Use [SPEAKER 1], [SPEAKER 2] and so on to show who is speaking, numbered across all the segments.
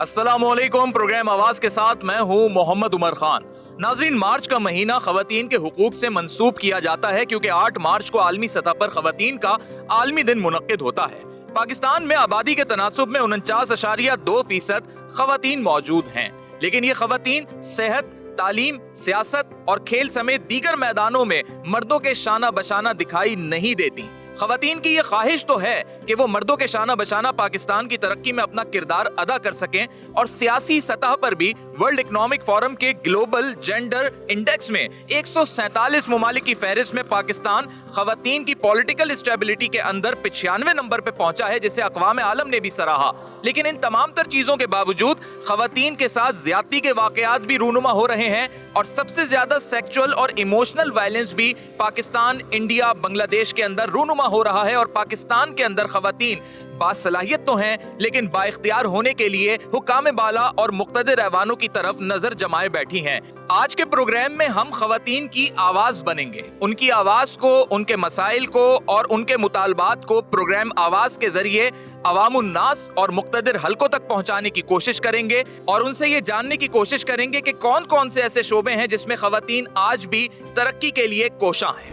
[SPEAKER 1] अस्सलाम वालेकुम। प्रोग्राम आवाज के साथ मैं हूं मोहम्मद उमर खान। नाजरीन, मार्च का महीना खवातीन के हुकूक से मंसूब किया जाता है क्योंकि 8 मार्च को आलमी सतह पर खवातीन का आलमी दिन मुनक्किद होता है। पाकिस्तान में आबादी के तनासुब में 49.2% खवातीन मौजूद हैं, लेकिन ये खवातीन सेहत, तालीम, सियासत और खेल समेत दीगर मैदानों में मर्दों के शाना बशाना दिखाई नहीं देती। खवातीन की ये ख्वाहिश तो है कि वो मर्दों के शाना बशाना पाकिस्तान की तरक्की में अपना किरदार अदा कर सकें और सियासी सतह पर भी वर्ल्ड इकोनॉमिक फोरम के ग्लोबल जेंडर इंडेक्स में 147 ममालिक की फहरिस्त में पाकिस्तान खवातीन की पॉलिटिकल स्टेबिलिटी के अंदर 95 नंबर पे पहुंचा है, जिसे अक़वाम आलम ने भी सराहा। लेकिन इन तमाम तर चीजों के बावजूद खवातीन के साथ ज्यादती के वाकयात भी रूनुमा हो रहे हैं और सबसे ज्यादा सेक्सुअल और इमोशनल वायलेंस भी पाकिस्तान, इंडिया, बांग्लादेश के अंदर रूनुमा हो रहा है। और पाकिस्तान के अंदर खवातीन बासलाहियत तो हैं, लेकिन बाइख्तियार होने के लिए हुकाम बाला और मुक़्तदिर ऐवानों की तरफ नजर जमाए बैठी हैं। आज के प्रोग्राम में हम खवातीन की आवाज बनेंगे, उनकी आवाज को, उनके मसाइल को और उनके मुतालबात को प्रोग्राम आवाज के जरिए अवामुन्नास और मुक़्तदिर हलकों तक पहुंचाने की कोशिश करेंगे और उनसे ये जानने की कोशिश करेंगे कि कौन कौन से ऐसे शोबे हैं जिसमें खवातीन आज भी तरक्की के लिए कोशां हैं।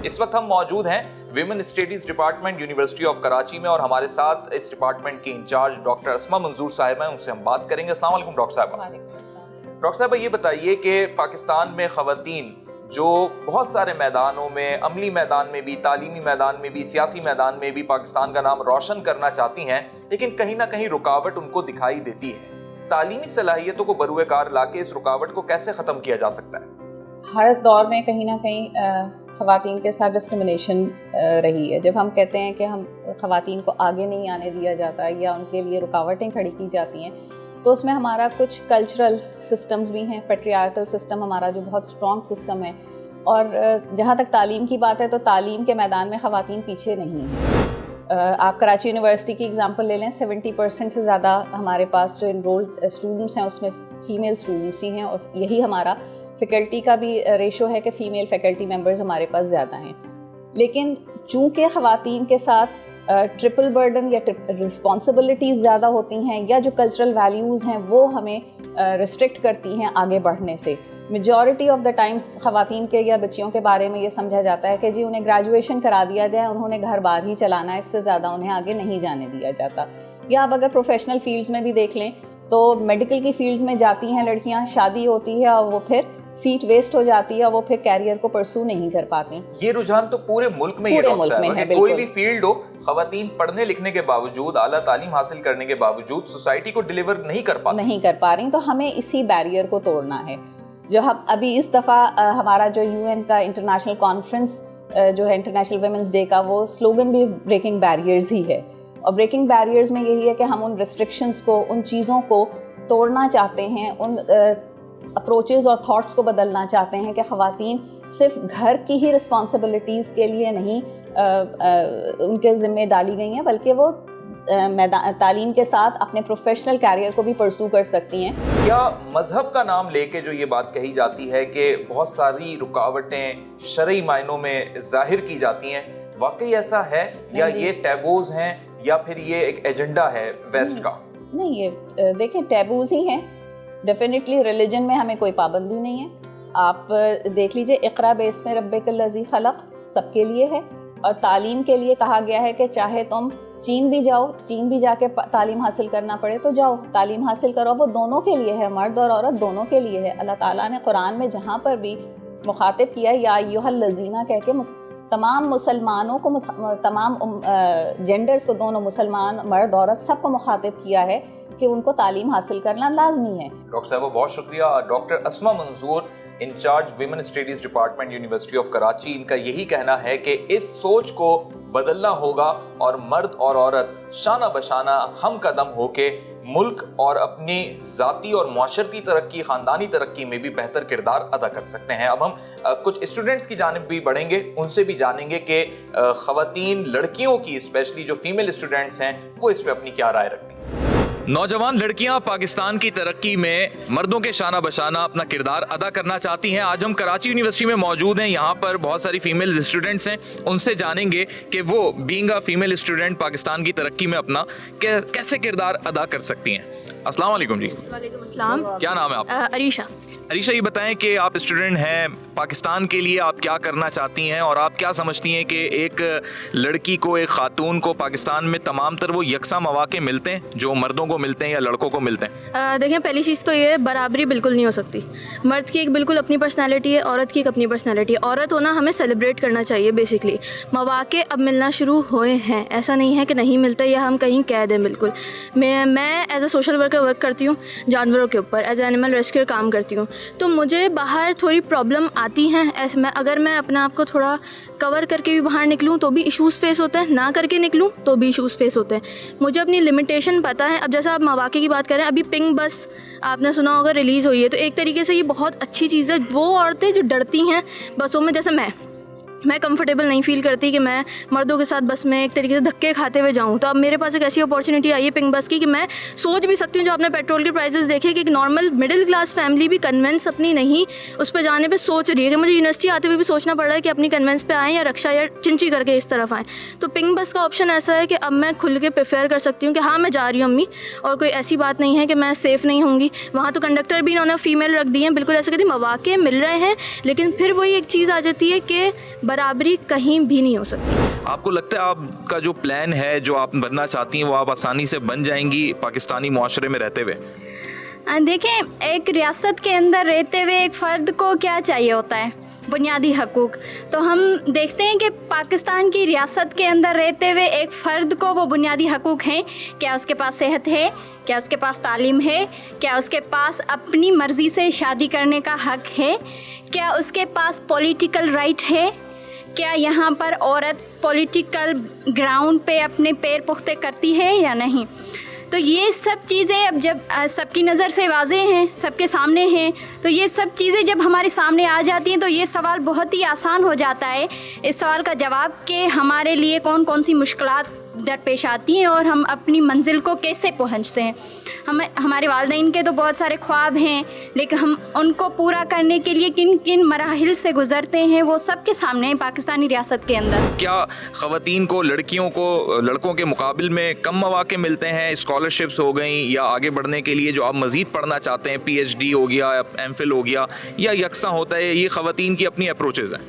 [SPEAKER 1] इस वक्त हम मौजूद हैं women studies department, university of Karachi में, और हमारे साथ इस डिपार्टमेंट की इंचार्ज डॉक्टर अस्मा मंजूर साहिबा हैं। उनसे हम बात करेंगे। अस्सलाम वालेकुम डॉक्टर साहिबा। डॉक्टर साहिबा, ये बताइए कि पाकिस्तान में खवातीन जो बहुत सारे मैदानों में, अमली मैदान में भी, तालीमी मैदान में भी, सियासी मैदान में भी पाकिस्तान का नाम रोशन करना चाहती हैं, लेकिन कहीं ना कहीं रुकावट उनको दिखाई देती है। तालीमी सलाहियतों को बरूए कार लाके इस रुकावट को कैसे ख़त्म किया जा सकता है?
[SPEAKER 2] हर दौर में कहीं ना कहीं ख़वातीन के साथ डिस्क्रिमिनेशन रही है। जब हम कहते हैं कि हम ख़वातीन को आगे नहीं आने दिया जाता या उनके लिए रुकावटें खड़ी की जाती हैं, तो उसमें हमारा कुछ कल्चरल सिस्टम्स भी हैं। पैट्रियार्कल सिस्टम हमारा जो बहुत स्ट्रॉन्ग सिस्टम है, और जहाँ तक तालीम की बात है तो तालीम के मैदान में ख़वातीन पीछे नहीं हैं। आप कराची यूनिवर्सिटी की एग्ज़ाम्पल ले लें, 70% से ज़्यादा हमारे पास जो इनरोल्ड स्टूडेंट्स हैं उसमें फ़ीमेल स्टूडेंट्स ही हैं, और यही हमारा फ़ैकल्टी का भी रेशो है कि फ़ीमेल फ़ैकल्टी मेंबर्स हमारे पास ज़्यादा हैं। लेकिन चूँकि ख़वातीन के साथ ट्रिपल बर्डन या रिस्पॉन्सिबिलिटीज़ ज़्यादा होती हैं, या जो कल्चरल वैल्यूज़ हैं वो हमें रिस्ट्रिक्ट करती हैं आगे बढ़ने से। मेजॉरिटी ऑफ द टाइम्स ख़वातीन के या बच्चियों के बारे में ये समझा जाता है कि जी उन्हें ग्रेजुएशन करा दिया जाए, उन्होंने घर बार ही चलाना है, इससे ज़्यादा उन्हें आगे नहीं जाने दिया जाता। या आप अगर प्रोफेशनल फील्ड्स में भी देख लें तो मेडिकल की फील्ड्स में जाती हैं लड़कियां, शादी होती है और वो फिर सीट वेस्ट हो जाती है और वो फिर कैरियर को परसू नहीं कर पाती।
[SPEAKER 1] ये रुझान तो पूरे मुल्क में है। कोई भी फील्ड हो, खवातीन पढ़ने लिखने के बावजूद, आला तालीम हासिल करने के बावजूद सोसाइटी को डिलीवर नहीं कर पा रही।
[SPEAKER 2] तो हमें इसी बैरियर को तोड़ना है। जो हम अभी इस दफ़ा हमारा जो UN का इंटरनेशनल कॉन्फ्रेंस जो है इंटरनेशनल वुमेन्स डे का, वो स्लोगन भी ब्रेकिंग बैरियर्स ही है। और ब्रेकिंग बैरियर्स में यही है कि हम उन रिस्ट्रिक्शंस को, उन चीज़ों को तोड़ना चाहते हैं, उन अप्रोचेज़ और थॉट्स को बदलना चाहते हैं कि ख़वातीन सिर्फ घर की ही रिस्पॉन्सिबिलिटीज़ के लिए नहीं उनके ज़िम्मे डाली गई हैं, बल्कि वो तालीम के साथ अपने प्रोफेशनल कैरियर को भी परसू कर सकती हैं।
[SPEAKER 1] क्या मज़हब का नाम लेके जो ये बात कही जाती है कि बहुत सारी रुकावटें शरई मायनों में ज़ाहिर की जाती हैं, वाकई ऐसा है या ये टैबूज हैं या फिर ये एक एजेंडा है वेस्ट का?
[SPEAKER 2] नहीं, ये देखें, टैबूज ही हैं। डेफिनेटली रिलीजन में हमें कोई पाबंदी नहीं है। आप देख लीजिए, इक़रा बेस्म रब्बिकल लज़ी खलक़ सबके लिए है, और तालीम के लिए कहा गया है कि चाहे तुम चीन भी जाओ, चीन भी जाके तालीम हासिल करना पड़े तो जाओ, तालीम हासिल करो। वो दोनों के लिए है, मर्द और औरत दोनों के लिए है। अल्लाह ताला ने कुरान में जहाँ पर भी मुखातिब किया या अय्युहल लज़ीना कह के तमाम मुसलमानों को, तमाम जेंडर्स को, दोनों मुसलमान, मर्द, औरत, सबको मुखातिब किया है कि उनको तालीम हासिल करना लाजमी है।
[SPEAKER 1] डॉक्टर साहब बहुत शुक्रिया। Doctor Asma Manzoor, incharge women studies department, university of Karachi, इनका यही कहना है कि इस सोच को बदलना होगा और मर्द और औरत शाना बशाना हम कदम होके मुल्क और अपनी ज़ाती और मुआशरती तरक्की, ख़ानदानी तरक्की में भी बेहतर किरदार अदा कर सकते हैं। अब हम कुछ स्टूडेंट्स की जानिब भी बढ़ेंगे, उनसे भी जानेंगे कि ख़वातीन, लड़कियों की, स्पेशली जो फीमेल स्टूडेंट्स हैं, वो इस पर अपनी क्या राय रखती हैं। नौजवान लड़कियां पाकिस्तान की तरक्की में मर्दों के शाना बशाना अपना किरदार अदा करना चाहती हैं। आज हम कराची यूनिवर्सिटी में मौजूद हैं। यहाँ पर बहुत सारी फीमेल स्टूडेंट्स हैं, उनसे जानेंगे कि वो being a female student Pakistan की तरक्की में अपना कैसे किरदार अदा कर सकती हैं। अस्सलाम वालेकुम जी।
[SPEAKER 3] वालेकुम अस्सलाम।
[SPEAKER 1] क्या नाम है आपका?
[SPEAKER 3] अरीशा।
[SPEAKER 1] अरीशा, ये बताएं कि आप स्टूडेंट हैं, पाकिस्तान के लिए आप क्या करना चाहती हैं और आप क्या समझती हैं कि एक लड़की को, एक खातून को पाकिस्तान में तमाम तर वो यकसा मौके मिलते हैं जो मर्दों को मिलते हैं या लड़कों को मिलते हैं?
[SPEAKER 3] देखें, पहली चीज़ तो ये बराबरी बिल्कुल नहीं हो सकती। मर्द की एक बिल्कुल अपनी पर्सनैलिटी है, औरत की एक अपनी पर्सनैलिटी है। औरत होना हमें सेलिब्रेट करना चाहिए। बेसिकली मौके अब मिलना शुरू हुए हैं, ऐसा नहीं है कि नहीं मिलते या हम कहीं कह दें। बिल्कुल मैं as a social worker work करती हूँ, जानवरों के ऊपर एज एनिमल रेस्क्यू काम करती हूँ। तो मुझे बाहर थोड़ी प्रॉब्लम आती हैं। ऐसे अगर मैं अपने आप को थोड़ा कवर करके भी बाहर निकलूँ तो भी इश्यूज़ फेस होते हैं, ना करके निकलूँ तो भी इश्यूज़ फेस होते हैं। मुझे अपनी लिमिटेशन पता है। अब जैसा आप मौके की बात करें, अभी पिंक बस आपने सुना होगा रिलीज़ हुई है, तो एक तरीके से ये बहुत अच्छी चीज़ है। वो औरतें जो डरती हैं बसों में, जैसे मैं कंफर्टेबल नहीं फ़ील करती कि मैं मर्दों के साथ बस में एक तरीके से धक्के खाते हुए जाऊँ। तो अब मेरे पास एक ऐसी अपॉर्चुनिटी आई है पिंक बस की कि मैं सोच भी सकती हूँ, जो आपने पेट्रोल के प्राइसेस देखे, कि एक नॉर्मल मिडिल क्लास फैमिली भी कन्वेंस अपनी नहीं उस पर जाने पे सोच रही है कि मुझे यूनिवर्सिटी आते हुए भी सोचना पड़ रहा है कि अपनी कन्वेंस पे आएँ या रक्षा या चिंची करके इस तरफ आएँ। तो पिंक बस का ऑप्शन ऐसा है कि अब मैं खुल के प्रेफर कर सकती हूँ कि हाँ मैं जा रही हूँ अम्मी, और कोई ऐसी बात नहीं है कि मैं सेफ़ नहीं होंगी। वहाँ तो कंडक्टर भी इन्होंने फीमेल रख दी हैं, बिल्कुल ऐसे कहती मौके मिल रहे हैं, लेकिन फिर वही एक चीज़ आ जाती है कि बराबरी कहीं भी नहीं हो सकती।
[SPEAKER 1] आपको लगता है आपका जो प्लान है, जो आप बनना चाहती हैं, वो आप आसानी से बन जाएंगी पाकिस्तानी मुआशरे में रहते हुए?
[SPEAKER 4] देखें, एक रियासत के अंदर रहते हुए एक फ़र्द को क्या चाहिए होता है? बुनियादी हकूक़। तो हम देखते हैं कि पाकिस्तान की रियासत के अंदर रहते हुए एक फ़र्द को वो बुनियादी हकूक़ हैं। क्या उसके पास सेहत है? क्या उसके पास तालीम है? क्या उसके पास अपनी मर्ज़ी से शादी करने का हक़ है? क्या उसके पास पॉलिटिकल राइट है? क्या यहाँ पर औरत पॉलिटिकल ग्राउंड पे अपने पैर पुख्ते करती है या नहीं? तो ये सब चीज़ें अब जब सबकी नज़र से वाज़ेह हैं, सबके सामने हैं, तो ये सब चीज़ें जब हमारे सामने आ जाती हैं तो ये सवाल बहुत ही आसान हो जाता है इस सवाल का जवाब कि हमारे लिए कौन कौन सी मुश्किलात दरपेश आती हैं और हम अपनी मंजिल को कैसे पहुंचते हैं। हमारे वालिदैन के तो बहुत सारे ख्वाब हैं, लेकिन हम उनको पूरा करने के लिए किन किन मराहिल से गुज़रते हैं वो सब के सामने है पाकिस्तानी रियासत के अंदर। क्या
[SPEAKER 1] ख़वातीन को, लड़कियों को लड़कों के मुकाबले में कम मौके मिलते हैं? स्कॉलरशिप्स हो गई या आगे बढ़ने के लिए जो आप मज़ीद पढ़ना चाहते हैं, PhD हो गया, MPhil हो गया, या यकसा होता है? ये ख़वातीन की अपनी अप्रोचेज़ हैं।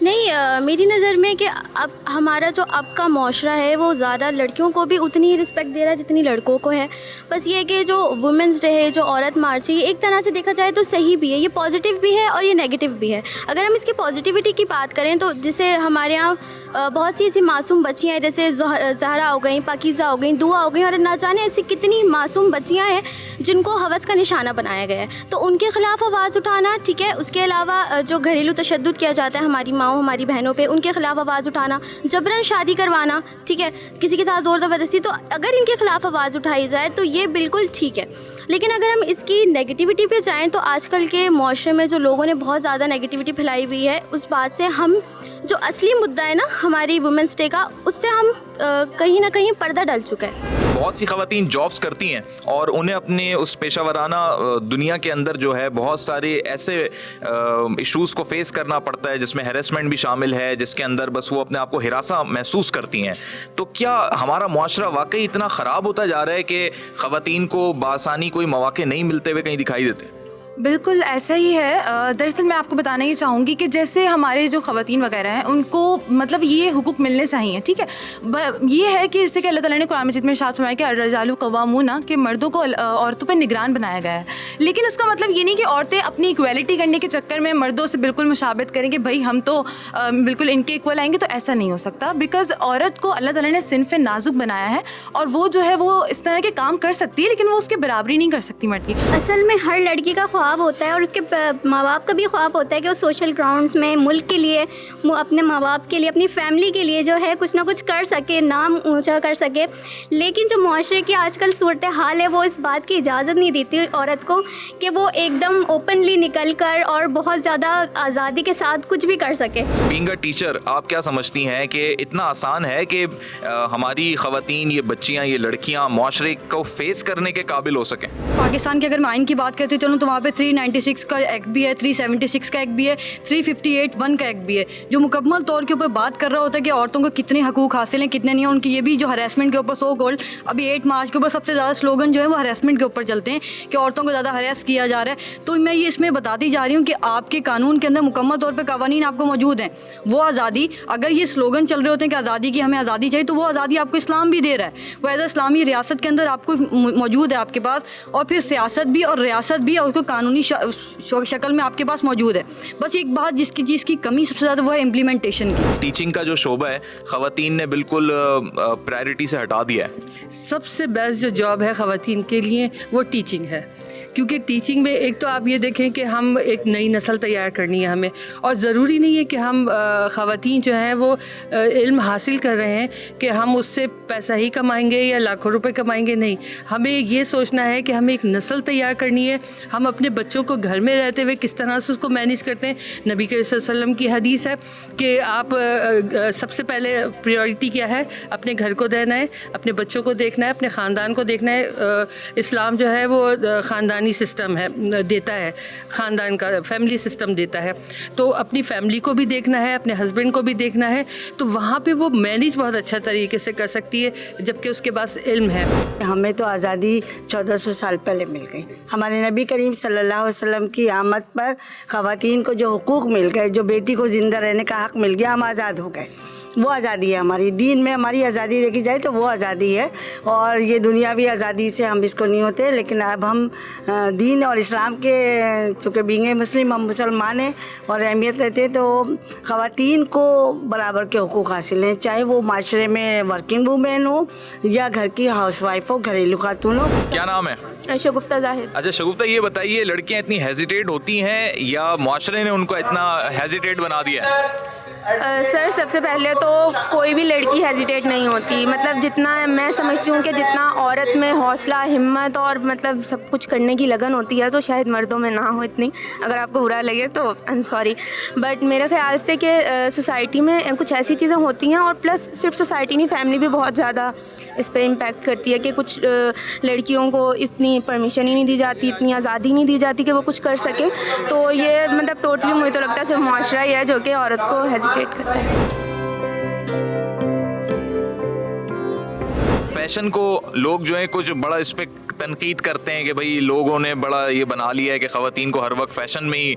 [SPEAKER 3] नहीं, मेरी नज़र में कि अब हमारा जो अब का माशरा है वो ज़्यादा लड़कियों को भी उतनी ही रिस्पेक्ट दे रहा है जितनी लड़कों को है। बस ये कि जो वुमेंस डे है, जो औरत मार्च है, ये एक तरह से देखा जाए तो सही भी है, ये पॉजिटिव भी है और ये नेगेटिव भी है। अगर हम इसकी पॉजिटिविटी की बात करें तो जैसे हमारे यहाँ बहुत सी ऐसी मासूम बच्चियाँ हैं, जैसे ज़हरा हो गई, पाकीज़ा हो गई, दुआ हो गई, और ना जाने ऐसी कितनी मासूम बच्चियाँ हैं जिनको हवस का निशाना बनाया गया है। तो उनके ख़िलाफ़ आवाज़ उठाना ठीक है। उसके अलावा जो घरेलू तशद्दुद किया जाता है हमारी माँ, हमारी बहनों पे, उनके खिलाफ आवाज़ उठाना, जबरन शादी करवाना, ठीक है, किसी के साथ ज़ोर ज़बरदस्ती, तो अगर इनके खिलाफ आवाज़ उठाई जाए तो ये बिल्कुल ठीक है। लेकिन अगर हम इसकी नेगेटिविटी पे जाएं तो आजकल के माशरे में जो लोगों ने बहुत ज़्यादा नेगेटिविटी फैलाई हुई है, उस बात से हम जो असली मुद्दा है ना हमारी वुमेंस डे का, उससे हम कहीं ना कहीं पर्दा डल चुका है।
[SPEAKER 1] बहुत सी ख़वातीन जॉब्स करती हैं और उन्हें अपने उस पेशावराना दुनिया के अंदर जो है बहुत सारे ऐसे इश्यूज़ को फेस करना पड़ता है जिसमें हैरेसमेंट भी शामिल है, जिसके अंदर बस वो अपने आप को हिरासा महसूस करती हैं। तो क्या हमारा मुआशरा वाकई इतना ख़राब होता जा रहा है कि ख़वातीन को बासानी कोई मौके नहीं मिलते हुए कहीं दिखाई देते?
[SPEAKER 5] बिल्कुल ऐसा ही है। दरअसल मैं आपको बताना ही चाहूँगी कि जैसे हमारे जो ख़वातीन वगैरह हैं उनको मतलब ये हुकूक मिलने चाहिए, ठीक है। ये है कि इससे कि अल्लाह ताला ने कुरान मजीद में इरशाद फरमाया कि अर्रिजालु क़व्वामूना, कि मर्दों को औरतों पर निगरान बनाया गया है। लेकिन उसका मतलब ये नहीं कि औरतें अपनी इक्वलिटी करने के चक्कर में मर्दों से बिल्कुल मुशाबत करें कि भाई हम तो बिल्कुल इनके इक्वल आएंगे, तो ऐसा नहीं हो सकता। बिकॉज़ औरत को अल्लाह ताला ने सिन्फ़ नाजुक बनाया है और वो जो है वो इस तरह के काम कर सकती है, लेकिन वो उसके बराबरी नहीं कर सकती मर्द की।
[SPEAKER 4] असल में हर लड़की का ख्वाब خواب ہوتا ہے اور اس کے ماں باپ کا بھی خواب ہوتا ہے کہ وہ سوشل گراؤنڈس میں ملک کے لیے، اپنے ماں باپ کے لیے، اپنی فیملی کے لیے جو ہے کچھ نہ کچھ کر سکے، نام اونچا کر سکے. لیکن جو معاشرے کی آج کل صورتحال ہے وہ اس بات کی اجازت نہیں دیتی عورت کو کہ وہ ایک دم اوپنلی نکل کر اور بہت زیادہ آزادی کے ساتھ کچھ بھی کر سکے.
[SPEAKER 1] بینگ اے ٹیچر، آپ کیا سمجھتی ہیں کہ اتنا آسان ہے کہ ہماری خواتین، یہ بچیاں، یہ لڑکیاں معاشرے کو فیس کرنے کے قابل ہو سکیں؟
[SPEAKER 6] پاکستان کے اگر میں آئین کی بات کرتی چلوں تو وہاں پہ 396 کا ایکٹ بھی ہے، 376 کا ایکٹ بھی ہے، 358(1) کا ایکٹ بھی ہے، جو مکمل طور کے اوپر بات کر رہا ہوتا ہے کہ عورتوں کو کتنے حقوق حاصل ہیں، کتنے نہیں ہیں. ان کی یہ بھی جو ہراسمنٹ کے اوپر سو کالڈ ابھی 8 مارچ کے اوپر سب سے زیادہ سلوگن جو ہے وہ ہراسمنٹ کے اوپر چلتے ہیں کہ عورتوں کو زیادہ ہراس کیا جا رہا ہے. تو میں یہ اس میں بتاتی جا رہی ہوں کہ آپ کے قانون کے اندر مکمل طور پہ قوانین آپ کو موجود ہیں. وہ آزادی، اگر یہ سلوگن چل رہے ہوتے ہیں کہ آزادی کی، ہمیں آزادی چاہیے، تو وہ آزادی آپ کو اسلام بھی دے رہا ہے. وہ ایز اے اسلامی ریاست کے اندر آپ کو موجود ہے آپ کے پاس، اور پھر سیاست بھی اور ریاست بھی اور اس کو قانونی شکل میں آپ کے پاس موجود ہے. بس ایک بات جس کی چیز کی کمی سب سے زیادہ وہ ہے امپلیمنٹیشن کی.
[SPEAKER 1] ٹیچنگ کا جو شعبہ ہے خواتین نے بالکل پرائرٹی سے ہٹا دیا ہے.
[SPEAKER 7] سب سے بیسٹ جو جاب ہے خواتین کے لیے وہ ٹیچنگ ہے، کیونکہ ٹیچنگ میں ایک تو آپ یہ دیکھیں کہ ہم ایک نئی نسل تیار کرنی ہے ہمیں، اور ضروری نہیں ہے کہ ہم خواتین جو ہیں وہ علم حاصل کر رہے ہیں کہ ہم اس سے پیسہ ہی کمائیں گے یا لاکھوں روپے کمائیں گے. نہیں، ہمیں یہ سوچنا ہے کہ ہمیں ایک نسل تیار کرنی ہے. ہم اپنے بچوں کو گھر میں رہتے ہوئے کس طرح سے اس کو مینیج کرتے ہیں. نبی کریم صلی اللہ علیہ وسلم کی حدیث ہے کہ آپ سب سے پہلے پریورٹی کیا ہے، اپنے گھر کو دینا ہے، اپنے بچوں کو دیکھنا ہے، اپنے خاندان کو دیکھنا ہے. اسلام جو ہے وہ خاندان سسٹم ہے، دیتا ہے، خاندان کا فیملی سسٹم دیتا ہے. تو اپنی فیملی کو بھی دیکھنا ہے، اپنے ہسبینڈ کو بھی دیکھنا ہے. تو وہاں پہ وہ مینیج بہت اچھا طریقے سے کر سکتی ہے جبکہ اس کے پاس علم ہے.
[SPEAKER 8] ہمیں تو آزادی 1400 سال پہلے مل گئی. ہمارے نبی کریم صلی اللہ علیہ وسلم کی آمد پر خواتین کو جو حقوق مل گئے، جو بیٹی کو زندہ رہنے کا حق مل گیا، ہم آزاد ہو گئے. وہ آزادی ہے ہماری. دین میں ہماری آزادی دیکھی جائے تو وہ آزادی ہے، اور یہ دنیاوی آزادی سے ہم اس کو نہیں ہوتے. لیکن اب ہم دین اور اسلام کے، چونکہ بینگ مسلم ہم مسلمان ہیں اور اہمیت دیتے، تو خواتین کو برابر کے حقوق حاصل ہیں، چاہے وہ معاشرے میں ورکنگ وومین ہو یا گھر کی ہاؤس وائف ہو، گھریلو خاتون ہو.
[SPEAKER 1] کیا نام ہے؟
[SPEAKER 3] شگفتہ ظاہر.
[SPEAKER 1] اچھا شگفتہ، یہ بتائیے لڑکیاں اتنی ہیزیٹیٹ ہوتی ہیں یا معاشرے نے ان کو اتنا ہیزیٹیٹ بنا دیا ہے؟
[SPEAKER 3] سر سب سے پہلے تو کوئی بھی لڑکی ہیزیٹیٹ نہیں ہوتی. مطلب جتنا میں سمجھتی ہوں کہ جتنا عورت میں حوصلہ، ہمت اور مطلب سب کچھ کرنے کی لگن ہوتی ہے تو شاید مردوں میں نہ ہو اتنی. اگر آپ کو برا لگے تو آئی ایم سوری، بٹ میرے خیال سے کہ سوسائٹی میں کچھ ایسی چیزیں ہوتی ہیں، اور پلس صرف سوسائٹی نہیں، فیملی بھی بہت زیادہ اس پہ امپیکٹ کرتی ہے کہ کچھ لڑکیوں کو اتنی پرمیشن ہی نہیں دی جاتی، اتنی آزادی نہیں دی جاتی کہ وہ کچھ کر سکے. تو یہ مطلب ٹوٹلی مجھے تو لگتا ہے صرف معاشرہ ہی ہے جو کہ عورت کو ہیزیٹیٹ کرتا ہے.
[SPEAKER 1] فیشن کو لوگ جو ہے کچھ بڑا اس پہ تنقید کرتے ہیں کہ بھئی لوگوں نے بڑا یہ بنا لیا ہے کہ خواتین کو ہر وقت فیشن میں ہی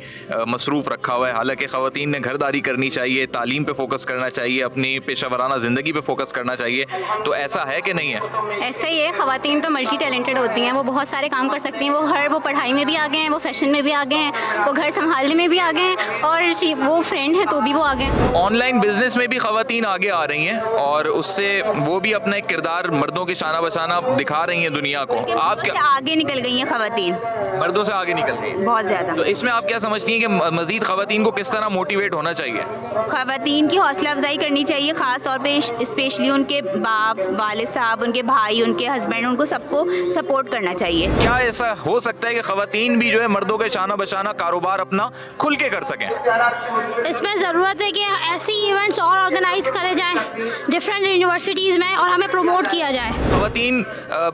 [SPEAKER 1] مصروف رکھا ہوا ہے. حالانکہ خواتین نے گھرداری کرنی چاہیے، تعلیم پہ فوکس کرنا چاہیے، اپنی پیشہ ورانہ زندگی پہ فوکس کرنا چاہیے. تو ایسا ہے کہ نہیں ہے؟
[SPEAKER 9] ایسا ہی ہے. خواتین تو ملٹی ٹیلنٹڈ ہوتی ہیں، وہ بہت سارے کام کر سکتی ہیں. وہ پڑھائی میں بھی آگے ہیں، وہ فیشن میں بھی آگے ہیں، وہ گھر سنبھالنے میں بھی آگے ہیں، اور وہ فرینڈ ہیں تو بھی وہ آگے ہیں.
[SPEAKER 1] آن لائن بزنس میں بھی خواتین آگے آ رہی ہیں اور اس سے وہ بھی اپنا ایک کردار مردوں کے شانہ بشانہ دکھا رہی ہیں دنیا کو. آپ کیا
[SPEAKER 9] آگے نکل گئی ہیں خواتین،
[SPEAKER 1] مردوں سے آگے نکل گئی
[SPEAKER 9] بہت زیادہ.
[SPEAKER 1] تو اس میں آپ کیا سمجھتی ہیں کہ مزید خواتین کو کس طرح موٹیویٹ ہونا چاہیے؟
[SPEAKER 9] خواتین کی حوصلہ افزائی کرنی چاہیے، خاص طور پہ اسپیشلی ان کے باپ، والد صاحب، ان کے بھائی، ان کے ہسبینڈ، ان کو سب کو سپورٹ کرنا چاہیے.
[SPEAKER 1] کیا ایسا ہو سکتا ہے کہ خواتین بھی جو ہے مردوں کے شانہ بشانہ کاروبار اپنا کھل کے کر سکیں؟
[SPEAKER 10] اس میں ضرورت ہے کہ ایسے ایونٹس اور آرگنائز کرے جائیں ڈفرینٹ یونیورسٹیز میں اور ہمیں پروموٹ کیا جائے.
[SPEAKER 1] خواتین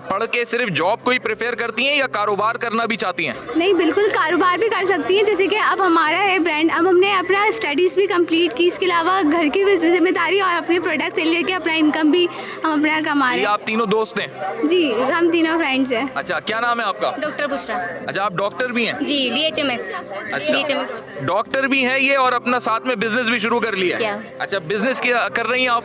[SPEAKER 1] پڑھ کے صرف جاب کو ہی پریفر کرتی ہیں یا کاروبار کرنا بھی چاہتی ہیں؟
[SPEAKER 10] نہیں، بالکل کاروبار بھی کر سکتی ہیں. جیسے کہ اب ہمارا ہے برانڈ، اب ہم نے اپنا اسٹڈیز بھی کمپلیٹ کی، اس کے علاوہ گھر کی بھی ذمہ داری اور اپنے پروڈکٹ سے لے کے اپنا انکم بھی ہم اپنا کما رہے ہیں.
[SPEAKER 1] آپ تینوں دوست ہیں؟
[SPEAKER 10] جی، ہم تینوں فرینڈس ہیں.
[SPEAKER 1] اچھا، کیا نام ہے آپ کا؟
[SPEAKER 9] ڈاکٹر بشرا.
[SPEAKER 1] اچھا، آپ ڈاکٹر بھی ہیں؟
[SPEAKER 9] جی، BHMS.
[SPEAKER 1] اچھا، ڈاکٹر بھی ہیں یہ، اور اپنا ساتھ میں بزنس بھی شروع کر لیا. اچھا، بزنس کیا کر رہی ہیں آپ؟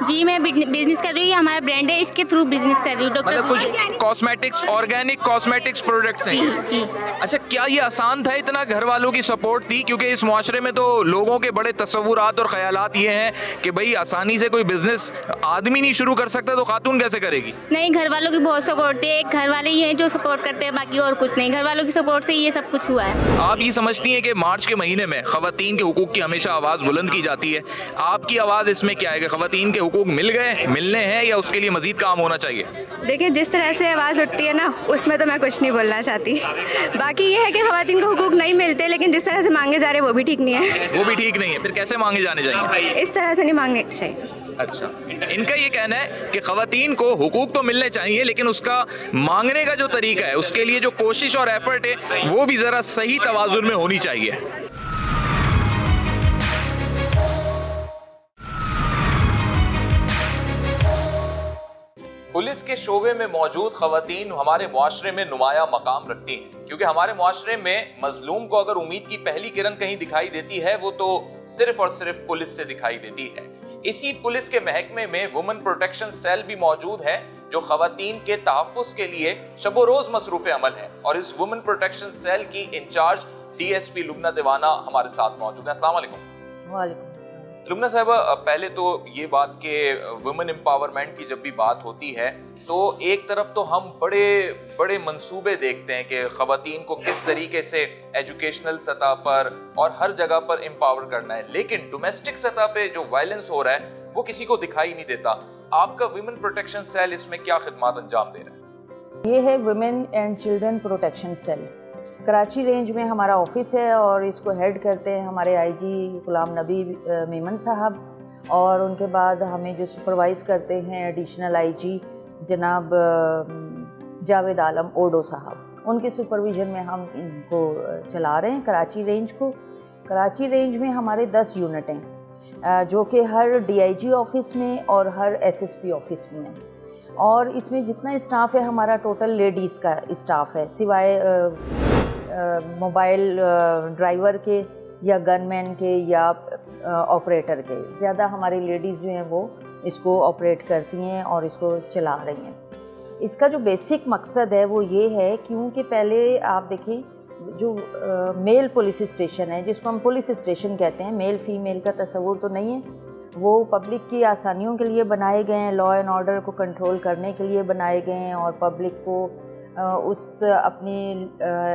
[SPEAKER 10] جی، میں بزنس کر رہی ہوں. ہمارا برانڈ ہے، اس کے
[SPEAKER 9] थ्रू बिजनेस कर रही हूँ। डॉक्टर
[SPEAKER 1] मतलब कुछ कॉस्मेटिक्स, ऑर्गेनिक कॉस्मेटिक्स प्रोडक्ट्स
[SPEAKER 9] जी
[SPEAKER 1] हैं।
[SPEAKER 9] जी।
[SPEAKER 1] अच्छा, क्या ये आसान था? इतना घर वालों की सपोर्ट थी? क्योंकि इस मुआशरे में तो लोगों के बड़े तसव्वुरात और ख्यालात ये हैं कि भाई आसानी से कोई बिजनेस आदमी नहीं शुरू कर सकता तो खातून कैसे करेगी?
[SPEAKER 9] नहीं, घर वालों की बहुत सपोर्ट थी। एक घर वाले ही हैं जो सपोर्ट करते हैं, बाकी और कुछ नहीं। घर वालों की सपोर्ट से ये सब कुछ हुआ है।
[SPEAKER 1] आप ये समझती हैं कि मार्च के महीने में खवातीन के हुकूक की हमेशा आवाज़ बुलंद की जाती है, आपकी आवाज़ इसमें क्या है कि खवातीन के हुकूक मिल गए, मिलने हैं, या उसके लिए मजीद काम होना चाहिए?
[SPEAKER 10] देखिए, जिस तरह से आवाज़ उठती है ना, उसमें तो मैं कुछ नहीं बोलना चाहती। बाकी ये है कि ख़वातीन को हुकूक नहीं मिलते, लेकिन जिस तरह से मांगे जा रहे हैं वो भी ठीक नहीं है।
[SPEAKER 1] वो भी ठीक नहीं है, फिर कैसे मांगे जाने चाहिए?
[SPEAKER 10] इस तरह से नहीं मांगने चाहिए।
[SPEAKER 1] अच्छा, इनका ये कहना है कि खवातीन को हुकूक तो मिलने चाहिए, लेकिन उसका मांगने का जो तरीका है, उसके लिए जो कोशिश और एफर्ट है, वो भी ज़रा सही तवाज़ुन में होनी चाहिए। पुलिस के शोबे में मौजूद खवातीन हमारे मुआशरे में नुमाया मकाम रखती हैं, क्योंकि हमारे मुआशरे में मजलूम को अगर उम्मीद की पहली किरण कहीं दिखाई देती है, वो तो सिर्फ और सिर्फ पुलिस से दिखाई देती है। इसी पुलिस के महकमे में वुमेन प्रोटेक्शन सेल भी मौजूद है, जो खवातीन के तहफ़्फ़ुज़ के लिए शबो रोज मसरूफ़ अमल है। और इस वुमेन प्रोटेक्शन सेल की इंचार्ज DSP लुबना दीवाना हमारे साथ मौजूद है। अस्सलाम वालेकुम।
[SPEAKER 2] वालेकुम अस्सलाम।
[SPEAKER 1] लुबना साहिबा, पहले तो ये बात कि वुमेन एम्पावरमेंट की जब भी बात होती है तो एक तरफ तो हम बड़े बड़े मंसूबे देखते हैं कि खवातीन को किस तरीके से एजुकेशनल सतह पर और हर जगह पर एम्पावर करना है, लेकिन डोमेस्टिक सतह पे जो वायलेंस हो रहा है वो किसी को दिखाई नहीं देता। आपका वुमेन प्रोटेक्शन सेल इसमें क्या खिदमत अंजाम दे रहा है?
[SPEAKER 2] ये है women and children protection cell. Karachi range में हमारा ऑफिस है और इसको हेड करते हैं हमारे IG गुलाम नबी मेमन साहब, और उनके बाद हमें जो सुपरवाइज़ करते हैं एडिशनल IG जनाब जावेद आलम ओडो साहब। उनके सुपरविज़न में हम इनको चला रहे हैं कराची रेंज को। कराची रेंज में हमारे 10 यूनिट हैं, जो कि हर DIG ऑफिस में और हर SSP ऑफिस में हैं। और इसमें जितना स्टाफ है हमारा टोटल लेडीज़ का स्टाफ है, सिवाय मोबाइल ड्राइवर के या गनमैन के या ऑपरेटर के। ज़्यादा हमारी लेडीज़ जो हैं वो इसको ऑपरेट करती हैं और इसको चला रही हैं। इसका जो बेसिक मकसद है वो ये है, क्योंकि पहले आप देखें जो मेल पुलिस स्टेशन है, जिसको हम पुलिस स्टेशन कहते हैं, मेल फीमेल का तस्वुर तो नहीं है, वो पब्लिक की आसानियों के लिए बनाए गए हैं, लॉ एंड ऑर्डर को कंट्रोल करने के लिए बनाए गए हैं, और पब्लिक को उस अपनी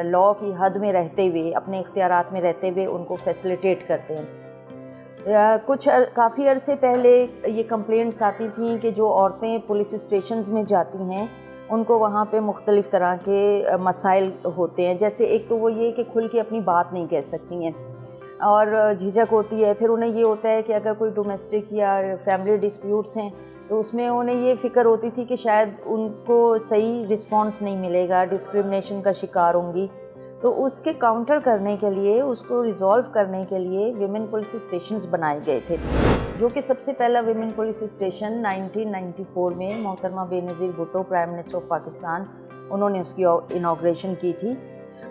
[SPEAKER 2] लॉ की हद में रहते हुए, अपने इख्तियारात में रहते हुए उनको फैसिलिटेट करते हैं। कुछ काफ़ी अरसे पहले ये कंप्लेंट्स आती थी कि जो औरतें पुलिस स्टेशंस में जाती हैं उनको वहाँ पे मुख्तलिफ़ तरह के मसाइल होते हैं। जैसे एक तो वो ये कि खुल के अपनी बात नहीं कह सकती हैं और झिझक होती है। फिर उन्हें ये होता है कि अगर कोई डोमेस्टिक या फैमिली डिस्प्यूट्स हैं तो उसमें उन्हें ये फ़िक्र होती थी कि शायद उनको सही रिस्पॉन्स नहीं मिलेगा, डिस्क्रिमिनेशन का शिकार होंगी। तो उसके काउंटर करने के लिए, उसको रिज़ॉल्व करने के लिए विमेन पुलिस स्टेशंस बनाए गए थे, जो कि सबसे पहला विमेन पुलिस स्टेशन 1994 में मोहतरमा Benazir Bhutto prime minister of Pakistan, उन्होंने उसकी इनॉग्रेशन की थी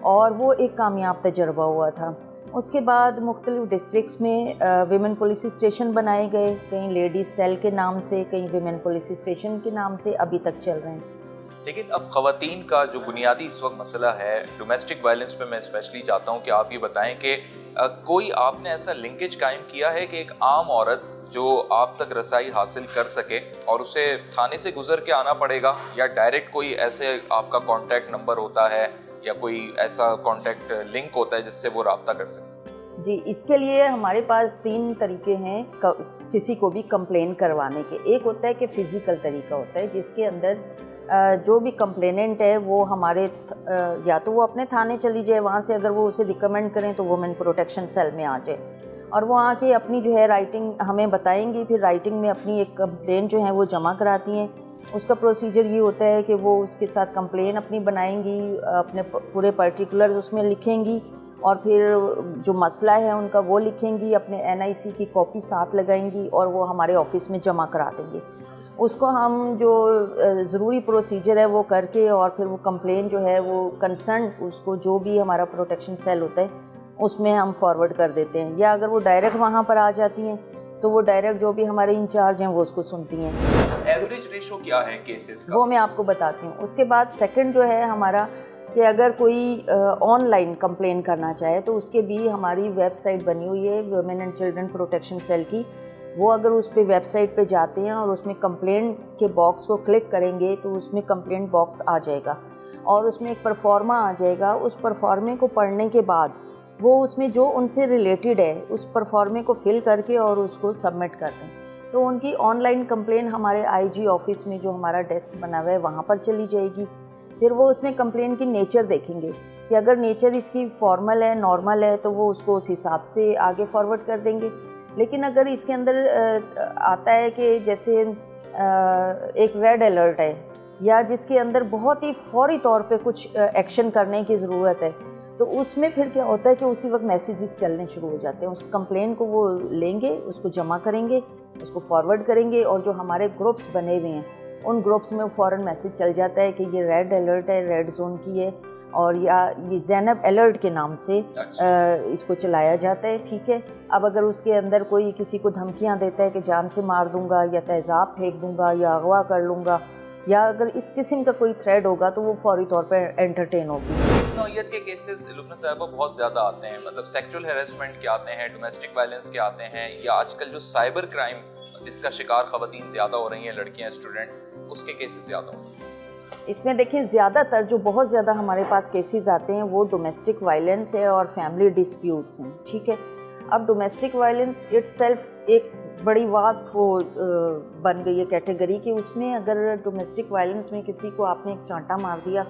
[SPEAKER 2] और वो एक कामयाब तजर्बा हुआ था। उसके बाद मुख्तलिफ़ डिस्ट्रिक्ट्स में विमेन पुलिस स्टेशन बनाए गए, कहीं लेडीज़ सेल के नाम से, कहीं विमेन पुलिस स्टेशन के नाम से अभी तक चल रहे हैं।
[SPEAKER 1] लेकिन अब ख़वातीन का जो बुनियादी इस वक्त मसला है डोमेस्टिक वायलेंस पे, मैं स्पेशली चाहता हूँ कि आप ये बताएं कि कोई आपने ऐसा लिंकेज कायम किया है कि एक आम औरत जो आप तक रसाई हासिल कर सके और उसे थाने से गुजर के आना पड़ेगा, या डायरेक्ट कोई ऐसे आपका कॉन्टैक्ट नंबर होता है या कोई ऐसा कॉन्टैक्ट लिंक होता है जिससे वो रब्ता कर सके?
[SPEAKER 2] जी, इसके लिए हमारे पास 3 तरीके हैं किसी को भी कंप्लेन करवाने के। एक होता है कि फ़िज़िकल तरीका होता है, जिसके अंदर जो भी कंप्लेनेंट है वो हमारे या तो वो अपने थाने चली जाए, वहाँ से अगर वो उसे रिकमेंड करें तो वुमेन प्रोटेक्शन सेल में आ जाए और वो आके अपनी जो है राइटिंग हमें बताएंगी। फिर राइटिंग में अपनी एक कंप्लेन जो है वो जमा कराती हैं। उसका प्रोसीजर ये होता है कि वो उसके साथ कंप्लेन अपनी बनाएंगी, अपने पूरे पर्टिकुलर्स उसमें लिखेंगी और फिर जो मसला है उनका वो लिखेंगी, अपने NIC की कॉपी साथ लगाएंगी और वो हमारे ऑफिस में जमा करा देंगे। उसको हम जो ज़रूरी प्रोसीजर है वो करके और फिर वो कंप्लेन जो है वो कंसर्न उसको जो भी हमारा प्रोटेक्शन सेल होता है उसमें हम फॉरवर्ड कर देते हैं, या अगर वो डायरेक्ट वहाँ पर आ जाती हैं तो वो डायरेक्ट जो भी हमारे इंचार्ज हैं वो उसको सुनती हैं।
[SPEAKER 1] एवरेज रेशो क्या है केसेस का?
[SPEAKER 2] वो मैं आपको बताती हूँ। उसके बाद सेकंड जो है हमारा कि अगर कोई ऑनलाइन कंप्लेन करना चाहे तो उसके भी हमारी वेबसाइट बनी हुई है women and children protection cell की। वो अगर उस पे वेबसाइट पे जाते हैं और उसमें कंप्लेंट के बॉक्स को क्लिक करेंगे तो उसमें कंप्लेंट बॉक्स आ जाएगा और उसमें एक परफॉर्मा आ जाएगा। उस परफॉर्मे को पढ़ने के बाद वो उसमें जो उनसे रिलेटेड है उस परफॉर्मे को फिल करके और उसको सबमिट कर दें तो उनकी ऑनलाइन कंप्लेन हमारे आईजी ऑफिस में जो हमारा डेस्क बना हुआ है वहाँ पर चली जाएगी। फिर वो उसमें कंप्लेन की नेचर देखेंगे कि अगर नेचर इसकी फॉर्मल है, नॉर्मल है, तो वो उसको उस हिसाब से आगे फॉरवर्ड कर देंगे। लेकिन अगर इसके अंदर आता है कि जैसे एक रेड अलर्ट है या जिसके अंदर बहुत ही फौरी तौर पे कुछ एक्शन करने की ज़रूरत है तो उसमें फिर क्या होता है कि उसी वक्त मैसेजेस चलने शुरू हो जाते हैं। उस कंप्लेन को वो लेंगे, उसको जमा करेंगे, उसको फॉरवर्ड करेंगे और जो हमारे ग्रुप्स बने हुए हैं उन ग्रुप्स में फ़ौरन मैसेज चल जाता है कि ये रेड अलर्ट है, रेड जोन की है और या ये ज़ैनब अलर्ट के नाम से इसको चलाया जाता है। ठीक है, अब अगर उसके अंदर कोई किसी को धमकियां देता है कि जान से मार दूंगा या तेज़ाब फेंक दूंगा या अगवा कर लूँगा या अगर इस किस्म का कोई थ्रेड होगा तो वो फौरी तौर पर एंटरटेन होगी।
[SPEAKER 1] इस नौइयत के केसेस लुब्ना साहिबा बहुत ज़्यादा आते हैं, मतलब सेक्सुअल हैरेसमेंट के आते हैं, डोमेस्टिक वायलेंस के आते हैं या आजकल जो साइबर क्राइम जिसका शिकार ख़वातीन ज़्यादा हो रही हैं, लड़कियां, स्टूडेंट्स, उसके केसेस ज़्यादा हो रहे हैं।
[SPEAKER 2] इसमें देखिए ज़्यादातर जो बहुत ज़्यादा हमारे पास केसेस आते हैं वो डोमेस्टिक वायलेंस है और फैमिली डिस्प्यूट्स हैं। ठीक है, अब डोमेस्टिक वायलेंस इटसेल्फ एक बड़ी वास्ट वो बन गई है कैटेगरी कि उसमें अगर डोमेस्टिक वायलेंस में किसी को आपने एक चांटा मार दिया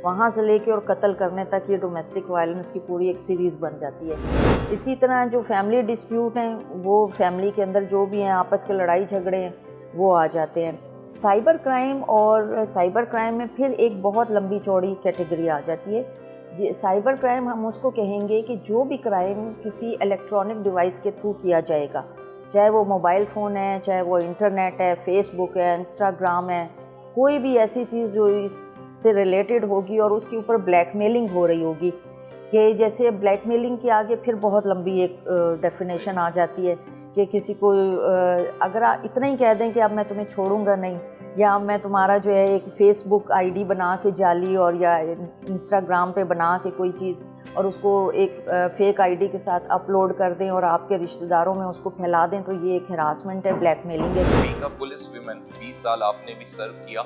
[SPEAKER 2] वहाँ से लेके और कत्ल करने तक ये डोमेस्टिक वायलेंस की पूरी एक सीरीज़ बन जाती है। इसी तरह जो फैमिली डिस्प्यूट हैं वो फैमिली के अंदर जो भी हैं आपस के लड़ाई झगड़े हैं वो आ जाते हैं। साइबर क्राइम और साइबर क्राइम में फिर एक बहुत लंबी चौड़ी कैटेगरी आ जाती है। साइबर क्राइम हम उसको कहेंगे कि जो भी क्राइम किसी इलेक्ट्रॉनिक डिवाइस के थ्रू किया जाएगा, चाहे वो मोबाइल फ़ोन है, चाहे वो इंटरनेट है, फेसबुक है, इंस्टाग्राम है, कोई भी ऐसी चीज़ जो इससे रिलेटेड होगी और उसके ऊपर ब्लैकमेलिंग हो रही होगी कि जैसे ब्लैकमेलिंग के आगे फिर बहुत लंबी एक डेफिनेशन आ जाती है कि किसी को अगर आप इतना ही कह दें कि अब मैं तुम्हें छोड़ूंगा नहीं या मैं तुम्हारा जो है एक फ़ेसबुक आईडी बना के जाली और या इंस्टाग्राम पे बना के कोई चीज़ और उसको एक फ़ेक आईडी के साथ अपलोड कर दें और आपके रिश्तेदारों में उसको फैला दें तो ये एक हरासमेंट है, ब्लैकमेलिंग है।
[SPEAKER 1] बीइंग अ पुलिस वुमेन 20 साल आपने भी सर्व किया,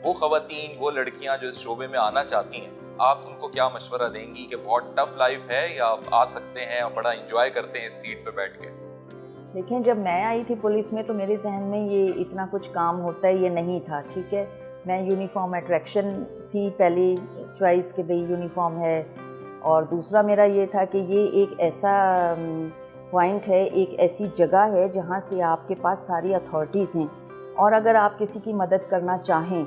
[SPEAKER 1] वो ख़वातीन, वो लड़कियां जो इस शोबे में आना चाहती हैं, आप उनको क्या मशवरा देंगी कि बहुत टफ लाइफ है या आप आ सकते हैं और बड़ा एंजॉय करते हैं इस सीट पे बैठ के?
[SPEAKER 2] देखिए, जब मैं आई थी पुलिस में तो मेरे जहन में ये इतना कुछ काम होता है ये नहीं था। ठीक है, मैं यूनिफॉर्म अट्रैक्शन थी पहली चॉइस कि भाई यूनिफॉर्म है और दूसरा मेरा ये था कि ये एक ऐसा पॉइंट है, एक ऐसी जगह है जहाँ से आपके पास सारी अथॉरिटीज़ हैं और अगर आप किसी की मदद करना चाहें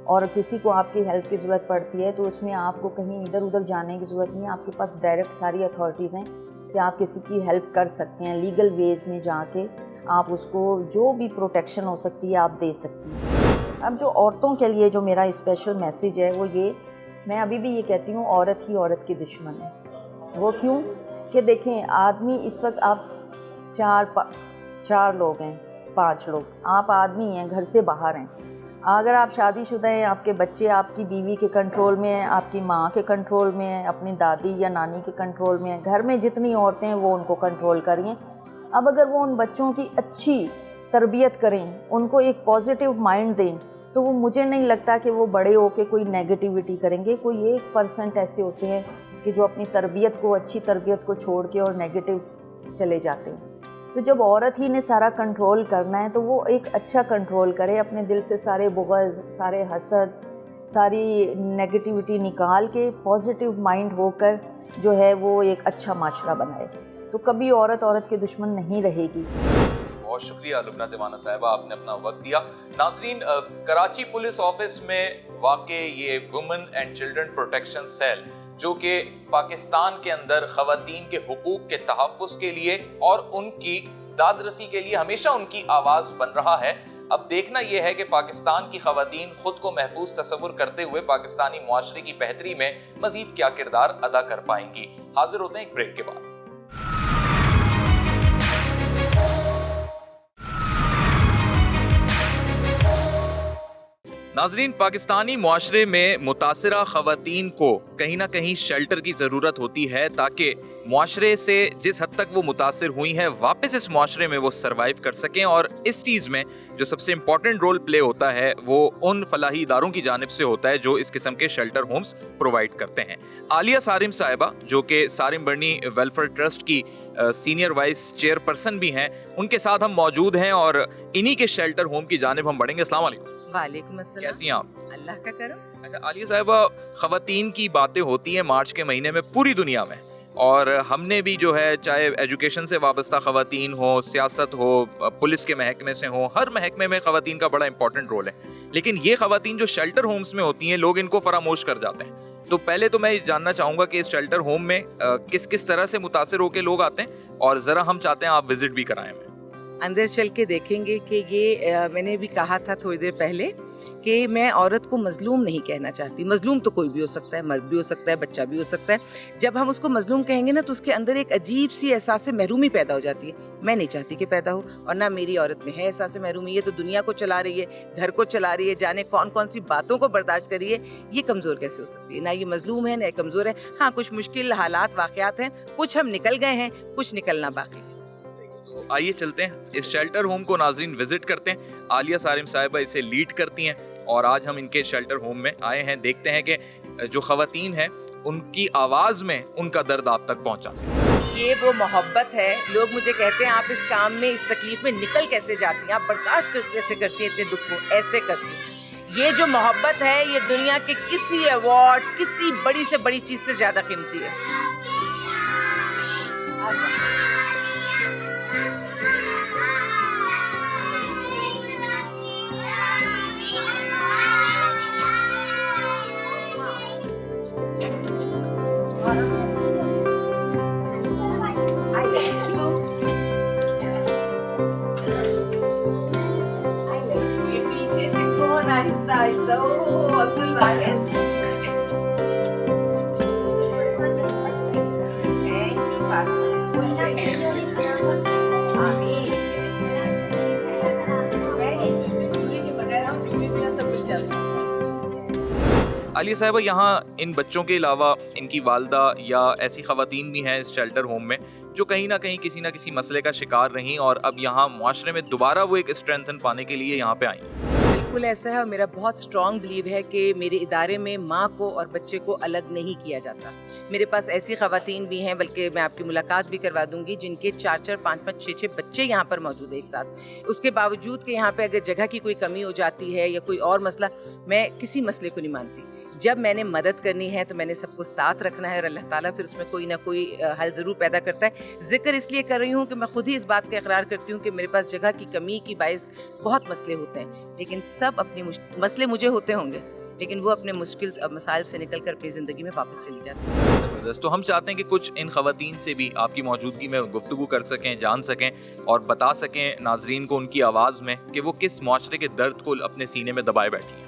[SPEAKER 2] और किसी को आपकी हेल्प की ज़रूरत पड़ती है तो उसमें आपको कहीं इधर उधर जाने की ज़रूरत नहीं है। आपके पास डायरेक्ट सारी अथॉरिटीज़ हैं कि आप किसी की हेल्प कर सकते हैं, लीगल वेज़ में जाके आप उसको जो भी प्रोटेक्शन हो सकती है आप दे सकती हैं। अब जो औरतों के लिए जो मेरा स्पेशल मैसेज है वो ये, मैं अभी भी ये कहती हूँ, औरत ही औरत की दुश्मन है। वो क्यों कि देखें, आदमी इस वक्त आप चार लोग हैं, 5 लोग, आप आदमी हैं, घर से बाहर हैं। अगर आप शादीशुदा हैं, आपके बच्चे आपकी बीवी के कंट्रोल में हैं, आपकी माँ के कंट्रोल में हैं, अपनी दादी या नानी के कंट्रोल में हैं, घर में जितनी औरतें हैं वो उनको कंट्रोल करिए। अब अगर वो उन बच्चों की अच्छी तरबियत करें, उनको एक पॉजिटिव माइंड दें तो वो मुझे नहीं लगता कि वो बड़े होकर कोई नेगेटिविटी करेंगे। कोई 1% ऐसे होते हैं कि जो अपनी तरबियत को, अच्छी तरबियत को छोड़ के और नेगेटिव चले जाते हैं। तो जब औरत ही ने सारा कंट्रोल करना है तो वो एक अच्छा कंट्रोल करे, अपने दिल से सारे बुग़्ज़, सारे हसद, सारी नेगेटिविटी निकाल के पॉजिटिव माइंड होकर जो है वो एक अच्छा माशरा बनाए, तो कभी औरत की दुश्मन नहीं रहेगी।
[SPEAKER 1] बहुत शुक्रिया लुब्ना तिवाना साहिबा, आपने अपना वक्त दिया। नाज़रीन, कराची पुलिस ऑफिस में वाक़े ये women and children protection cell जो कि पाकिस्तान के अंदर ख़वातीन के हुकूक के तहफ़्फ़ुज़ के लिए और उनकी दादरसी के लिए हमेशा उनकी आवाज़ बन रहा है। अब देखना यह है कि पाकिस्तान की ख़वातीन ख़ुद को महफूज तस्वुर करते हुए पाकिस्तानी मुआशरे की बेहतरी में मज़ीद क्या किरदार अदा कर पाएंगी। हाजिर होते हैं एक ब्रेक के बाद। नाजरीन, पाकिस्तानी मुआशरे में मुतासिरा ख़वातीन को कहीं ना कहीं शेल्टर की ज़रूरत होती है ताकि मुआशरे से जिस हद तक वो मुतासिर हुई हैं वापस इस मुआशरे में वो सर्वाइव कर सकें। और इस चीज़ में जो सबसे इम्पॉर्टेंट रोल प्ले होता है वो उन फलाही इदारों की जानिब से होता है जो इस किस्म के शेल्टर होम्स प्रोवाइड करते हैं। आलिया सारिम साहिबा, जो कि सारिम बर्नी वेलफेयर ट्रस्ट की सीनियर वाइस चेयरपर्सन भी हैं, उनके साथ हम मौजूद हैं और इन्हीं के शेल्टर होम की जानिब हम बढ़ेंगे। अस्सलाम वालेकुम।
[SPEAKER 11] वालेकुम अस्सलाम।
[SPEAKER 1] कैसी हैं आप?
[SPEAKER 11] अल्लाह का करम।
[SPEAKER 1] अच्छा आलिया साहिबा, ख़वातीन की बातें होती हैं मार्च के महीने में पूरी दुनिया में, और हमने भी जो है चाहे एजुकेशन से वाबस्ता ख़वातीन हो, सियासत हो, पुलिस के महकमे से हो, हर महकमे में ख़वातीन का बड़ा इंपॉर्टेंट रोल है। लेकिन ये ख़वातीन जो शेल्टर होम्स में होती हैं, लोग इनको फरामोश कर जाते हैं। तो पहले तो मैं जानना चाहूँगा कि इस शेल्टर होम में किस किस तरह से मुतासिर होकर लोग आते हैं, और ज़रा हम चाहते हैं आप विज़िट भी कराएं हमें।
[SPEAKER 11] अंदर चल के देखेंगे कि ये मैंने भी कहा था थोड़ी देर पहले कि मैं औरत को मजलूम नहीं कहना चाहती। मजलूम तो कोई भी हो सकता है, मर्द भी हो सकता है, बच्चा भी हो सकता है। जब हम उसको मजलूम कहेंगे ना तो उसके अंदर एक अजीब सी एहसास से महरूमी पैदा हो जाती है। मैं नहीं चाहती कि पैदा हो, और ना मेरी औरत में है एहसास से महरूमी। ये तो दुनिया को चला रही है, घर को चला रही है, जाने कौन कौन सी बातों को बर्दाश्त कर रही है। ये कमज़ोर कैसे हो सकती है? ना ये मजलूम है ना कमज़ोर है। हाँ, कुछ मुश्किल हालात वाक़यात हैं, कुछ हम निकल गए हैं, कुछ निकलना बाकी है।
[SPEAKER 1] आइए चलते हैं इस शेल्टर होम को नाजरीन विजिट करते हैं। आलिया सारिम साहिबा इसे लीड करती हैं और आज हम इनके शेल्टर होम में आए हैं। देखते हैं कि जो ख़वातीन हैं उनकी आवाज़ में उनका दर्द आप तक पहुंचा।
[SPEAKER 11] ये वो मोहब्बत है। लोग मुझे कहते हैं आप इस काम में, इस तकलीफ में निकल कैसे जाती हैं, आप बर्दाश्त कैसे करती हैं इतने दुख को? ऐसे करती हूँ। ये जो मोहब्बत है ये दुनिया के किसी अवार्ड, किसी बड़ी से बड़ी चीज़ से ज़्यादा कीमती है।
[SPEAKER 1] आलिया साहिबा, यहाँ इन बच्चों के अलावा इनकी वालदा या ऐसी ख़वातीन भी हैं इस शेल्टर होम में जो कहीं ना कहीं किसी ना किसी मसले का शिकार रहीं और अब यहाँ मुआशरे में दोबारा वो एक स्ट्रेंथन पाने के लिए यहाँ पे आई।
[SPEAKER 11] बिल्कुल ऐसा है, और मेरा बहुत स्ट्रॉन्ग बिलीव है कि मेरे इदारे में माँ को और बच्चे को अलग नहीं किया जाता। मेरे पास ऐसी ख़वातीन भी हैं, बल्कि मैं आपकी मुलाकात भी करवा दूंगी, जिनके 4-4, 5-5, 6-6 बच्चे यहाँ पर मौजूद है एक साथ। उसके बावजूद कि यहाँ पे अगर जगह की कोई कमी हो जाती है या कोई और मसला, मैं किसी मसले को नहीं मानती। जब मैंने मदद करनी है तो मैंने सबको साथ रखना है, और अल्लाह ताला फिर उसमें कोई ना कोई हल ज़रूर पैदा करता है। ज़िक्र इसलिए कर रही हूँ कि मैं खुद ही इस बात का इकरार करती हूँ कि मेरे पास जगह की कमी की बाइस बहुत मसले होते हैं, लेकिन सब अपने मसले मुझे होते होंगे, लेकिन वो अपने मुश्किल मसाइल से निकल कर अपनी ज़िंदगी में वापस चली जाती है।
[SPEAKER 1] ज़बरदस्त। तो हम चाहते हैं कि कुछ इन ख़वातीन से भी आपकी मौजूदगी में गुफ्तगू कर सकें, जान सकें और बता सकें नाजरीन को उनकी आवाज़ में कि वो किस मुआशरे के दर्द को अपने सीने में दबाए बैठी हैं।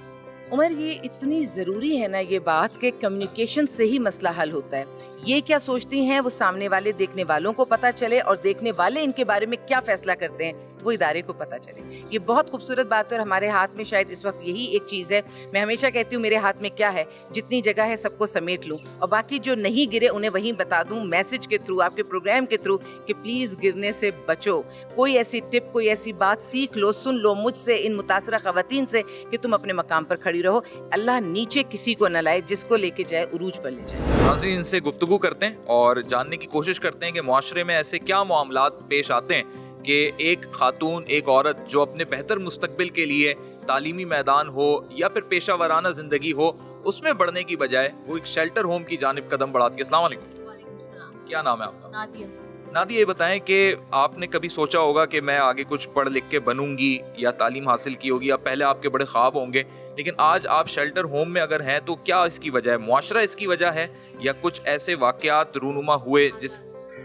[SPEAKER 11] उमर, ये इतनी ज़रूरी है ना ये बात कि कम्युनिकेशन से ही मसला हल होता है। ये क्या सोचती हैं वो सामने वाले देखने वालों को पता चले, और देखने वाले इनके बारे में क्या फ़ैसला करते हैं वो इदारे को पता चले। ये बहुत खूबसूरत बात है, और हमारे हाथ में शायद इस वक्त यही एक चीज़ है। मैं हमेशा कहती हूँ मेरे हाथ में क्या है, जितनी जगह है सबको समेट लूँ, और बाकी जो नहीं गिरे उन्हें वहीं बता दूँ मैसेज के थ्रू, आपके प्रोग्राम के थ्रू, कि प्लीज़ गिरने से बचो। कोई ऐसी टिप, कोई ऐसी बात सीख लो, सुन लो मुझसे, इन मुतासरा ख़वातीन से, कि तुम अपने मकाम पर खड़ी रहो। अल्लाह नीचे किसी को न लाए जिसको लेके जाए उरूज पर ले जाए।
[SPEAKER 1] नाज़रीन, इनसे गुफ्तगू करते हैं और जानने की कोशिश करते हैं कि मुआशरे में ऐसे क्या मामलात पेश आते हैं कि एक खातून, एक औरत जो अपने बेहतर मुस्तकबिल के लिए तालीमी मैदान हो या फिर पेशा वराना ज़िंदगी हो, उसमें बढ़ने की बजाय वो एक शेल्टर होम की जानिब कदम बढ़ाती है। अस्सलाम वालेकुम। क्या नाम है आपका?
[SPEAKER 2] नादिया।
[SPEAKER 1] नादिया, ये बताएं कि आपने कभी सोचा होगा कि मैं आगे कुछ पढ़ लिख के बनूंगी या तालीम हासिल की होगी, या पहले आपके बड़े ख्वाब होंगे, लेकिन आज आप शेल्टर होम में अगर हैं तो क्या इसकी वजह है? मुआशरा इसकी वजह है या कुछ ऐसे वाक़यात रूनुमा हुए जिस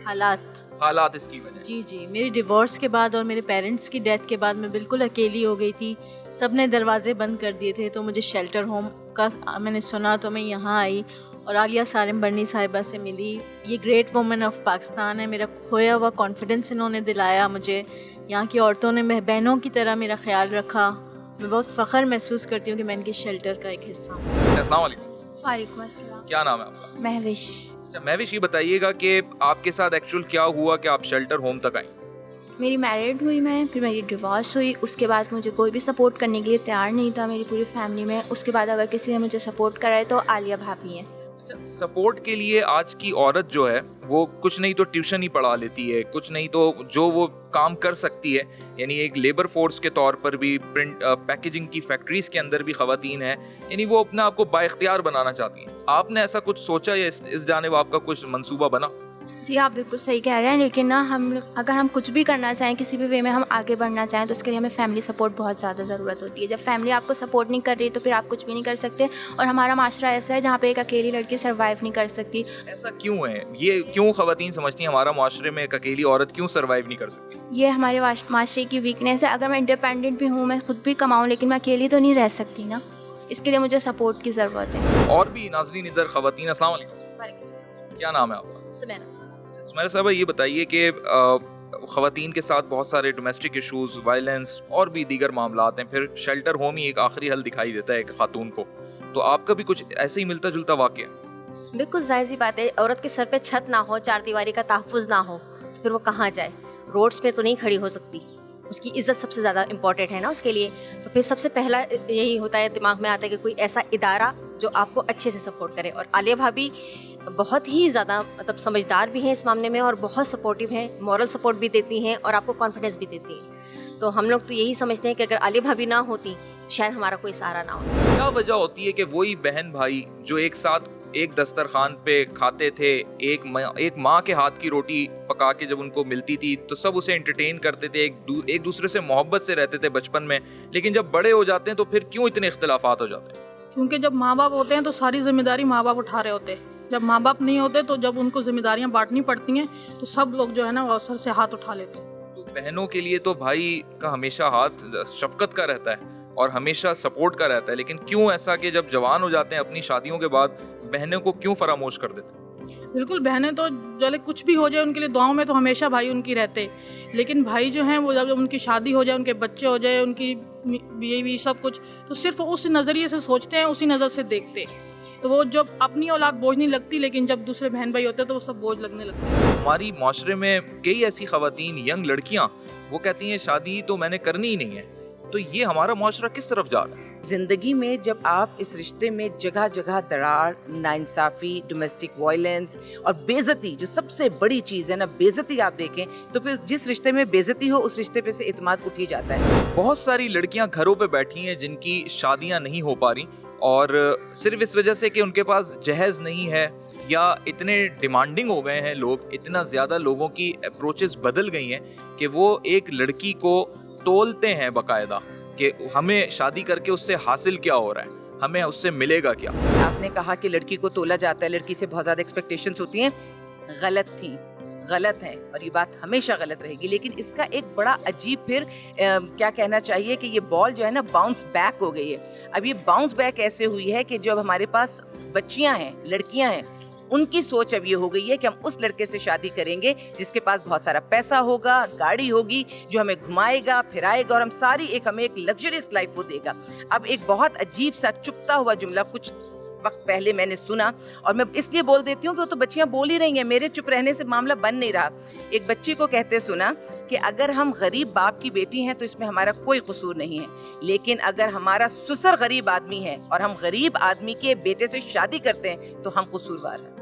[SPEAKER 1] हालात इसकी वजह?
[SPEAKER 12] जी, मेरी डिवोर्स के बाद और मेरे पेरेंट्स की डेथ के बाद मैं बिल्कुल अकेली हो गई थी। सब ने दरवाजे बंद कर दिए थे, तो मुझे शेल्टर होम का मैंने सुना तो मैं यहाँ आई और आलिया सारिम बर्नी साहिबा से मिली। ये ग्रेट वुमेन ऑफ पाकिस्तान है। मेरा खोया हुआ कॉन्फिडेंस इन्होंने दिलाया मुझे। यहाँ की औरतों ने बहनों की तरह मेरा ख्याल रखा, میں بہت فخر محسوس کرتی ہوں کہ میں ان کے شیلٹر کا ایک حصہ ہوں.
[SPEAKER 1] السلام علیکم.
[SPEAKER 4] وعلیکم السلام.
[SPEAKER 1] کیا نام ہے آپ کا؟
[SPEAKER 4] مہوش.
[SPEAKER 1] اچھا مہوش، یہ بتائیے گا کہ آپ کے ساتھ ایکچوئل کیا ہوا کہ آپ شیلٹر ہوم تک آئیں؟
[SPEAKER 3] میری میرڈ ہوئی میں، پھر میری ڈیورس ہوئی، اس کے بعد مجھے کوئی بھی سپورٹ کرنے کے لیے تیار نہیں تھا میری پوری فیملی میں. اس کے بعد اگر کسی نے مجھے سپورٹ کرا ہے تو عالیہ بھابھی ہیں.
[SPEAKER 1] سپورٹ کے لیے آج کی عورت جو ہے وہ کچھ نہیں تو ٹیوشن ہی پڑھا لیتی ہے، کچھ نہیں تو جو وہ کام کر سکتی ہے، یعنی ایک لیبر فورس کے طور پر بھی پرنٹ پیکیجنگ کی فیکٹریز کے اندر بھی خواتین ہیں، یعنی وہ اپنے آپ کو با اختیار بنانا چاہتی ہیں. آپ نے ایسا کچھ سوچا یا اس جانب آپ کا کچھ منصوبہ بنا؟
[SPEAKER 3] جی آپ بالکل صحیح کہہ رہے ہیں، لیکن نا اگر ہم کچھ بھی کرنا چاہیں، کسی بھی وے میں ہم آگے بڑھنا چاہیں تو اس کے لیے ہمیں فیملی سپورٹ بہت زیادہ ضرورت ہوتی ہے. جب فیملی آپ کو سپورٹ نہیں کر رہی تو پھر آپ کچھ بھی نہیں کر سکتے. اور ہمارا معاشرہ ایسا ہے جہاں پہ ایک اکیلی لڑکی سروائیو نہیں کر سکتی.
[SPEAKER 1] ایسا کیوں ہے؟ یہ کیوں خواتین سمجھتی ہیں ہمارا معاشرے میں ایک اکیلی عورت کیوں سروائیو نہیں کر سکتی؟
[SPEAKER 3] یہ ہمارے معاشرے کی ویکنیس ہے. اگر میں انڈیپینڈنٹ بھی ہوں، میں خود بھی کماؤں، لیکن میں اکیلی تو نہیں رہ سکتی نا. اس کے لیے مجھے سپورٹ کی ضرورت ہے.
[SPEAKER 1] اور بھی ناظرین ادھر خواتین. السلام علیکم.
[SPEAKER 3] وعلیکم السلام.
[SPEAKER 1] کیا نام ہے آپ کا؟
[SPEAKER 3] سمیرہ.
[SPEAKER 1] سمیرہ صاحبہ، یہ بتائیے کہ خواتین کے ساتھ بہت سارے ڈومیسٹک ایشوز، وائلنس اور بھی دیگر معاملات ہیں، پھر شیلٹر ہوم ہی ایک آخری حل دکھائی دیتا ہے ایک خاتون کو. تو آپ کا بھی کچھ ایسے ہی ملتا جلتا واقعہ؟
[SPEAKER 13] بالکل ظاہر سی بات ہے، عورت کے سر پہ چھت نہ ہو، چار دیواری کا تحفظ نہ ہو تو پھر وہ کہاں جائے؟ روڈس پہ تو نہیں کھڑی ہو سکتی. اس کی عزت سب سے زیادہ امپورٹنٹ ہے نا اس کے لیے. تو پھر سب سے پہلا یہی ہوتا ہے، دماغ میں آتا ہے کہ کوئی ایسا ادارہ جو آپ کو اچھے سے سپورٹ کرے. اور عالیہ بھابھی بہت ہی زیادہ مطلب سمجھدار بھی ہیں اس معاملے میں اور بہت سپورٹیو ہیں، مورل سپورٹ بھی دیتی ہیں اور آپ کو کانفیڈنس بھی دیتی ہیں. تو ہم لوگ تو یہی سمجھتے ہیں کہ اگر عالیہ بھابھی نہ ہوتی شاید ہمارا کوئی سہارا نہ ہوتا.
[SPEAKER 1] کیا وجہ ہوتی ہے کہ وہی بہن بھائی جو ایک ساتھ ایک دسترخوان پہ کھاتے تھے، ایک ماں کے ہاتھ کی روٹی پکا کے جب ان کو ملتی تھی تو سب اسے انٹرٹین کرتے تھے، ایک دوسرے سے محبت سے رہتے تھے بچپن میں، لیکن جب بڑے ہو جاتے ہیں تو پھر کیوں اتنے اختلافات ہو جاتے ہیں؟
[SPEAKER 14] کیونکہ جب ماں باپ ہوتے ہیں تو ساری ذمہ داری ماں باپ اٹھا رہے ہوتے ہیں. جب ماں باپ نہیں ہوتے تو جب ان کو ذمہ داریاں بانٹنی پڑتی ہیں تو سب لوگ جو ہے نا وہ سر سے ہاتھ اٹھا لیتے ہیں.
[SPEAKER 1] تو بہنوں کے لیے تو بھائی کا ہمیشہ ہاتھ شفقت کا رہتا ہے اور ہمیشہ سپورٹ کا رہتا ہے، لیکن کیوں ایسا کہ جب جوان ہو جاتے ہیں اپنی شادیوں کے بعد بہنوں کو کیوں فراموش کر دیتے ہیں؟
[SPEAKER 14] بالکل، بہنیں تو چلے کچھ بھی ہو جائے ان کے لیے دعاؤں میں تو ہمیشہ بھائی ان کی رہتے، لیکن بھائی جو ہیں وہ جب ان کی شادی ہو جائے، ان کے بچے ہو جائے، ان کی بیوی سب کچھ، تو صرف اس نظریے سے سوچتے ہیں، اسی نظر سے دیکھتے. تو وہ جب اپنی اولاد بوجھ نہیں لگتی، لیکن جب دوسرے بہن بھائی ہوتے ہیں تو وہ سب بوجھ لگنے لگتے ہیں.
[SPEAKER 1] ہماری معاشرے میں کئی ایسی خواتین، ینگ لڑکیاں، وہ کہتی ہیں شادی تو میں نے کرنی ہی نہیں ہے. تو یہ ہمارا معاشرہ کس طرف جا رہا ہے؟
[SPEAKER 11] زندگی میں جب آپ اس رشتے میں جگہ جگہ دراڑ، ناانصافی، ڈومیسٹک وائلنس اور بے عزتی، جو سب سے بڑی چیز ہے نا، بے عزتی آپ دیکھیں تو پھر جس رشتے میں بے عزتی ہو اس رشتے پہ سے اعتماد اٹھ ہی جاتا ہے.
[SPEAKER 1] بہت ساری لڑکیاں گھروں پہ بیٹھی ہیں جن کی شادیاں نہیں ہو پا رہی، اور صرف اس وجہ سے کہ ان کے پاس جہیز نہیں ہے یا اتنے ڈیمانڈنگ ہو گئے ہیں لوگ، اتنا زیادہ لوگوں کی اپروچز بدل گئی ہیں کہ وہ ایک لڑکی کو تولتے ہیں باقاعدہ کہ ہمیں شادی کر کے اس سے حاصل کیا ہو رہا ہے، ہمیں اس سے ملے گا کیا.
[SPEAKER 11] آپ نے کہا کہ لڑکی کو تولا جاتا ہے، لڑکی سے بہت زیادہ ایکسپیکٹیشنز ہوتی ہیں. غلط تھیں، غلط ہیں، اور یہ بات ہمیشہ غلط رہے گی. لیکن اس کا ایک بڑا عجیب پھر کیا کہنا چاہیے کہ یہ بال جو ہے نا باؤنس بیک ہو گئی ہے. اب یہ باؤنس بیک ایسے ہوئی ہے کہ جب ہمارے پاس بچیاں ہیں، لڑکیاں ہیں، ان کی سوچ اب یہ ہو گئی ہے کہ ہم اس لڑکے سے شادی کریں گے جس کے پاس بہت سارا پیسہ ہوگا، گاڑی ہوگی، جو ہمیں گھمائے گا، پھرائے گا، اور ہم ساری ہمیں ایک لگژریس لائف وہ دے گا. اب ایک بہت عجیب سا چپتا ہوا جملہ کچھ وقت پہلے میں نے سنا، اور میں اس لیے بول دیتی ہوں کہ وہ تو بچیاں بول ہی رہی ہیں، میرے چپ رہنے سے معاملہ بن نہیں رہا. ایک بچی کو کہتے سنا کہ اگر ہم غریب باپ کی بیٹی ہیں تو اس میں ہمارا کوئی قصور نہیں ہے، لیکن اگر ہمارا سسر غریب آدمی ہے اور ہم غریب آدمی کے بیٹے سے شادی کرتے ہیں تو ہم قصوروار ہیں.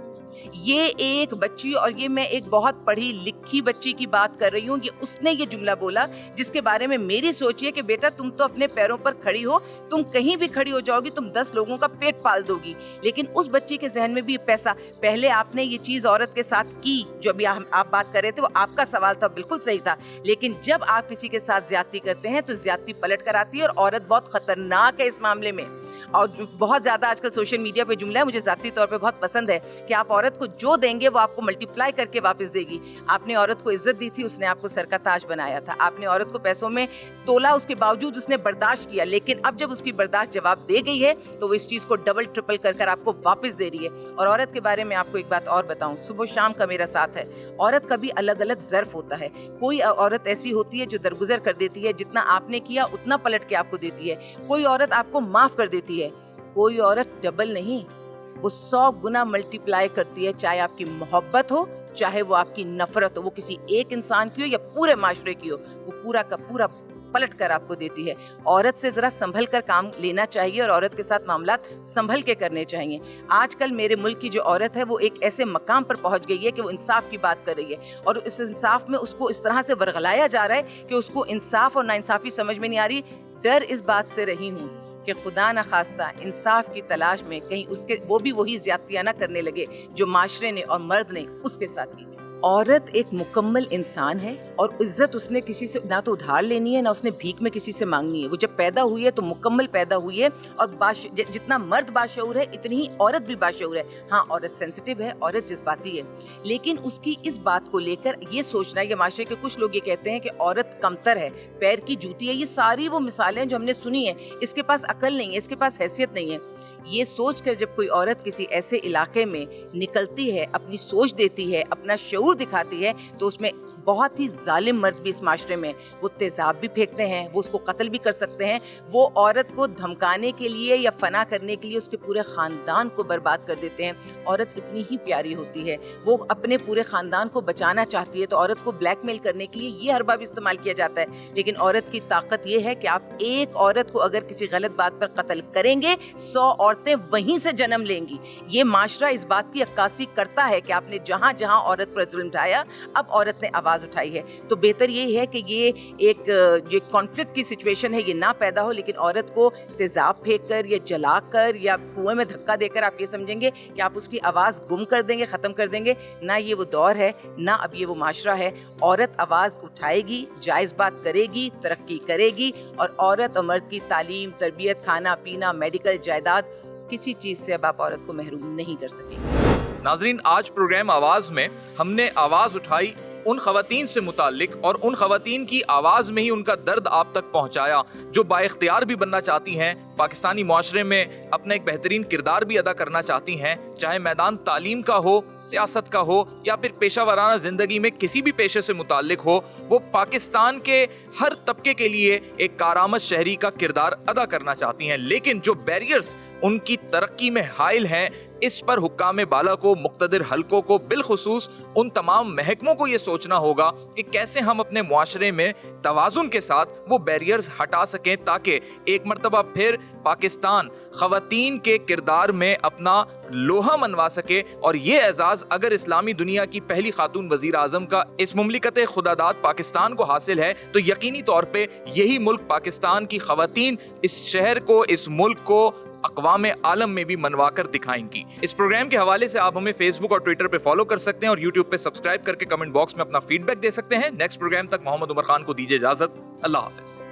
[SPEAKER 11] یہ ایک بچی، اور یہ میں ایک بہت پڑھی لکھی بچی کی بات کر رہی ہوں، اس نے یہ جملہ بولا جس کے بارے میں میری سوچ یہ کہ بیٹا تم تو اپنے پیروں پر کھڑی ہو، تم کہیں بھی کھڑی ہو جاؤ گی، تم 10 لوگوں کا پیٹ پال دو گی. لیکن اس بچی کے ذہن میں بھی پیسہ، پہلے آپ نے یہ چیز عورت کے ساتھ کی، جو ابھی آپ بات کر رہے تھے وہ آپ کا سوال تھا، بالکل صحیح تھا، لیکن جب آپ کسی کے ساتھ زیادتی کرتے ہیں تو زیادتی پلٹ کر آتی ہے، اور عورت بہت خطرناک ہے اس معاملے میں. اور بہت زیادہ آج کل سوشل میڈیا پہ جملہ ہے، مجھے ذاتی طور پہ بہت پسند ہے کہ آپ عورت عورت کو جو دیں گے وہ آپ کو ملٹیپلائی کر کے واپس دے گی. آپ نے عورت کو عزت دی تھی, اس نے آپ کو سر کا تاج بنایا تھا. آپ نے عورت کو پیسوں میں تولا, اس کے باوجود اس نے برداشت کیا, لیکن اب جب اس کی برداشت جواب دے گئی ہے تو وہ اس چیز کو ڈبل ٹرپل کر کر آپ کو واپس دے رہی ہے. اور عورت کے بارے میں آپ کو ایک بات اور بتاؤں, صبح شام کا میرا ساتھ ہے. عورت کا بھی الگ الگ ظرف ہوتا ہے. کوئی عورت ایسی ہوتی ہے جو درگزر کر دیتی ہے, جتنا آپ نے کیا اتنا پلٹ کے آپ کو دیتی ہے. کوئی عورت آپ کو معاف کر دیتی ہے. کوئی عورت ڈبل نہیں, وہ 100 گنا ملٹیپلائی کرتی ہے, چاہے آپ کی محبت ہو, چاہے وہ آپ کی نفرت ہو, وہ کسی ایک انسان کی ہو یا پورے معاشرے کی ہو, وہ پورا کا پورا پلٹ کر آپ کو دیتی ہے. عورت سے ذرا سنبھل کر کام لینا چاہیے اور عورت کے ساتھ معاملات سنبھل کے کرنے چاہیے. آج کل میرے ملک کی جو عورت ہے وہ ایک ایسے مقام پر پہنچ گئی ہے کہ وہ انصاف کی بات کر رہی ہے, اور اس انصاف میں اس کو اس طرح سے ورغلایا جا رہا ہے کہ اس کو انصاف اور ناانصافی سمجھ میں نہیں آ رہی. ڈر اس بات سے رہی ہوں کہ خدا نخواستہ انصاف کی تلاش میں کہیں اس کے وہ بھی وہی زیادتیاں نہ کرنے لگے جو معاشرے نے اور مرد نے اس کے ساتھ کی تھی. عورت ایک مکمل انسان ہے اور عزت اس نے کسی سے نہ تو ادھار لینی ہے نہ اس نے بھیک میں کسی سے مانگنی ہے. وہ جب پیدا ہوئی ہے تو مکمل پیدا ہوئی ہے, اور جتنا مرد باشعور ہے اتنی ہی عورت بھی باشعور ہے. ہاں عورت سینسٹیو ہے, عورت جذباتی ہے, لیکن اس کی اس بات کو لے کر یہ سوچنا, یہ معاشرے کے کچھ لوگ یہ کہتے ہیں کہ عورت کمتر ہے, پیر کی جوتی ہے, یہ ساری وہ مثالیں جو ہم نے سنی ہیں, اس کے پاس عقل نہیں ہے, اس کے پاس حیثیت نہیں ہے. یہ سوچ کر جب کوئی عورت کسی ایسے علاقے میں نکلتی ہے, اپنی سوچ دیتی ہے, اپنا شعور دکھاتی ہے, تو اس میں بہت ہی ظالم مرد بھی اس معاشرے میں وہ تیزاب بھی پھینکتے ہیں, وہ اس کو قتل بھی کر سکتے ہیں. وہ عورت کو دھمکانے کے لیے یا فنا کرنے کے لیے اس کے پورے خاندان کو برباد کر دیتے ہیں. عورت اتنی ہی پیاری ہوتی ہے, وہ اپنے پورے خاندان کو بچانا چاہتی ہے, تو عورت کو بلیک میل کرنے کے لیے یہ حربہ بھی استعمال کیا جاتا ہے. لیکن عورت کی طاقت یہ ہے کہ آپ ایک عورت کو اگر کسی غلط بات پر قتل کریں گے, 100 عورتیں وہیں سے جنم لیں گی. یہ معاشرہ اس بات کی عکاسی کرتا ہے کہ آپ نے جہاں جہاں عورت پر ظلم ڈھایا, اب عورت نے آواز اٹھائی ہے. تو بہتر یہ ہے کہ یہ ایک جو کانفلکٹ کی سچویشن ہے یہ نہ پیدا ہو, لیکن عورت کو تیزاب پھینک کر یا جلا کر یا کنویں میں دھکا دے کر آپ یہ سمجھیں گے کہ آپ اس کی آواز گم کر دیں گے, ختم کر دیں گے. نہ یہ وہ دور ہے, نہ اب یہ وہ معاشرہ ہے. عورت آواز اٹھائے گی, جائز بات کرے گی, ترقی کرے گی, اور عورت اور مرد کی تعلیم, تربیت, کھانا پینا, میڈیکل, جائیداد, کسی چیز سے اب آپ عورت کو محروم نہیں کر سکیں.
[SPEAKER 1] ناظرین, آج پروگرام آواز میں ہم نے آواز اٹھائی ان خواتین سے متعلق اور ان خواتین کی آواز میں ہی ان کا درد آپ تک پہنچایا جو با اختیار بھی بننا چاہتی ہیں, پاکستانی معاشرے میں اپنا ایک بہترین کردار بھی ادا کرنا چاہتی ہیں, چاہے میدان تعلیم کا ہو, سیاست کا ہو, یا پھر پیشہ ورانہ زندگی میں کسی بھی پیشے سے متعلق ہو. وہ پاکستان کے ہر طبقے کے لیے ایک کارآمد شہری کا کردار ادا کرنا چاہتی ہیں. لیکن جو بیریئرز ان کی ترقی میں حائل ہیں, اس پر حکام بالا کو, مقتدر حلقوں کو, بالخصوص ان تمام محکموں کو یہ سوچنا ہوگا کہ کیسے ہم اپنے معاشرے میں توازن کے ساتھ وہ بیریئرز ہٹا سکیں, تاکہ ایک مرتبہ پھر پاکستان خواتین کے کردار میں اپنا لوہا منوا سکے. اور یہ اعزاز اگر اسلامی دنیا کی پہلی خاتون وزیر اعظم کا اس مملکت خداداد پاکستان کو حاصل ہے, تو یقینی طور پہ یہی ملک پاکستان کی خواتین اس شہر کو, اس ملک کو اقوام عالم میں بھی منوا کر دکھائیں گی. اس پروگرام کے حوالے سے آپ ہمیں فیس بک اور ٹویٹر پہ فالو کر سکتے ہیں, اور یوٹیوب پہ سبسکرائب کر کے کمنٹ باکس میں اپنا فیڈ بیک دے سکتے ہیں. نیکسٹ پروگرام تک محمد عمر خان کو دیجیے اجازت. اللہ حافظ.